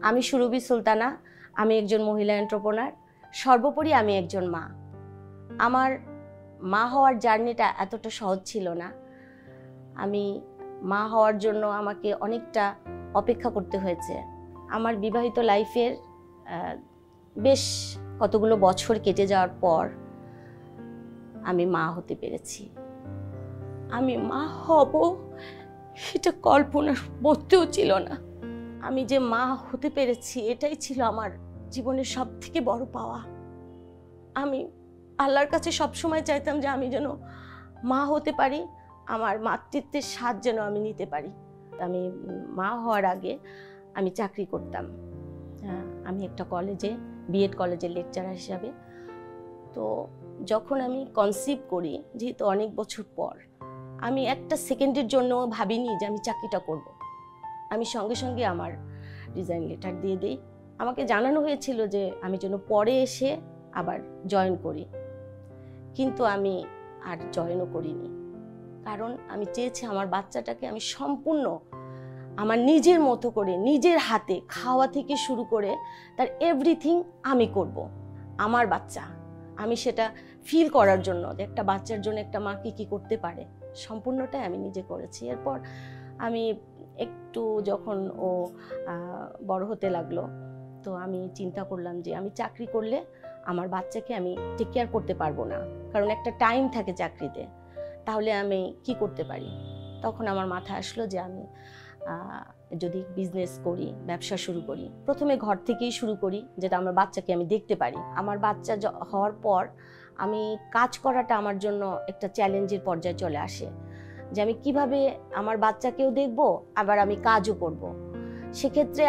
আমি সুরভি সুলতানা, আমি একজন মহিলা এন্টারপ্রেনার, সর্বোপরি আমি একজন মা। আমার মা হওয়ার জার্নিটা এতটা সহজ ছিল না। আমি মা হওয়ার জন্য আমাকে অনেকটা অপেক্ষা করতে হয়েছে। আমার বিবাহিত লাইফের বেশ কতগুলো বছর কেটে যাওয়ার পর আমি মা হতে পেরেছি। আমি মা হব এটা কল্পনার মধ্যেও ছিল না। আমি যে মা হতে পেরেছি এটাই ছিল আমার জীবনের সবথেকে বড় পাওয়া। আমি আল্লাহর কাছে সবসময় চাইতাম যে আমি যেন মা হতে পারি, আমার মাতৃত্বের স্বাদ যেন আমি নিতে পারি। আমি মা হওয়ার আগে আমি চাকরি করতাম। আমি একটা কলেজে বিএড কলেজের লেকচারার হিসাবে। তো যখন আমি কনসিভ করি, যেহেতু অনেক বছর পর, আমি একটা সেকেন্ডের জন্য ভাবিনি যে আমি চাকরিটা করব। আমি সঙ্গে সঙ্গে আমার রিজাইন লেটার দিয়ে দিই। আমাকে জানানো হয়েছিল যে আমি যেন পরে এসে আবার জয়েন করি, কিন্তু আমি আর জয়েনও করিনি। কারণ আমি চেয়েছি আমার বাচ্চাটাকে আমি সম্পূর্ণ আমার নিজের মতো করে, নিজের হাতে খাওয়া থেকে শুরু করে তার এভরিথিং আমি করব। আমার বাচ্চা, আমি সেটা ফিল করার জন্য যে একটা বাচ্চার জন্য একটা মা কি করতে পারে, সম্পূর্ণটাই আমি নিজে করেছি। এরপর আমি একটু যখন ও বড় হতে লাগলো, তো আমি চিন্তা করলাম যে আমি চাকরি করলে আমার বাচ্চাকে আমি টেক কেয়ার করতে পারবো না, কারণ একটা টাইম থাকে চাকরিতে। তাহলে আমি কি করতে পারি? তখন আমার মাথায় আসলো যে আমি যদি বিজনেস করি, ব্যবসা শুরু করি, প্রথমে ঘর থেকেই শুরু করি, যেটা আমার বাচ্চাকে আমি দেখতে পারি। আমার বাচ্চা হওয়ার পর আমি কাজ করাটা আমার জন্য একটা চ্যালেঞ্জের পর্যায়ে চলে আসে, যে আমি কিভাবে আমার বাচ্চাকেও দেখব, আবার আমি কাজও করব। সেক্ষেত্রে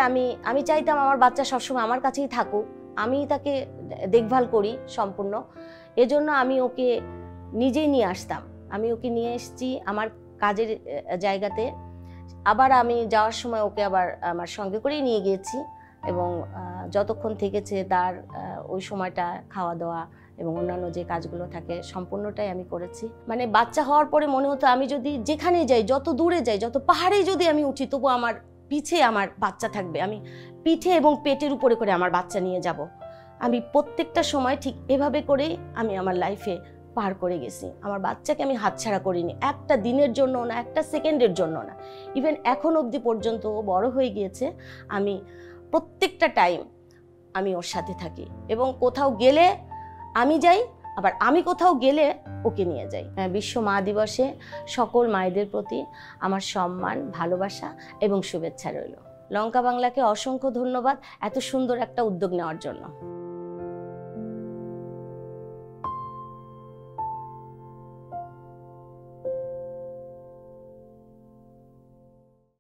আমি চাইতাম আমার বাচ্চা সবসময় আমার কাছেই থাকুক, আমি তাকে দেখভাল করি সম্পূর্ণ। এজন্য আমি ওকে নিজেই নিয়ে আসতাম। আমি ওকে নিয়ে এসেছি আমার কাজের জায়গাতে, আবার আমি যাওয়ার সময় ওকে আবার আমার সঙ্গে করেই নিয়ে গিয়েছি, এবং যতক্ষণ থেকেছে তার ওই সময়টা খাওয়া দাওয়া এবং অন্যান্য যে কাজগুলো থাকে সম্পূর্ণটাই আমি করেছি। মানে বাচ্চা হওয়ার পরে মনে হতো আমি যদি যেখানে যাই, যত দূরে যাই, যত পাহাড়ে যদি আমি উঠি, তবু আমার পিঠে আমার বাচ্চা থাকবে। আমি পিঠে এবং পেটের উপরে করে আমার বাচ্চা নিয়ে যাব। আমি প্রত্যেকটা সময় ঠিক এভাবে করেই আমি আমার লাইফে পার করে গেছি। আমার বাচ্চাকে আমি হাতছাড়া করিনি, একটা দিনের জন্য না, একটা সেকেন্ডের জন্য না। ইভেন এখন অবধি পর্যন্ত ও বড় হয়ে গিয়েছে, আমি প্রত্যেকটা টাইম আমি ওর সাথে থাকি, এবং কোথাও গেলে আমি যাই, আবার আমি কোথাও গেলে ওকে নিয়ে যাই। বিশ্ব মা দিবসে সকল মায়েদের প্রতি আমার সম্মান, ভালোবাসা এবং শুভেচ্ছা রইল। লঙ্কা বাংলাকে অসংখ্য ধন্যবাদ এত সুন্দর একটা উদ্যোগ নেওয়ার জন্য।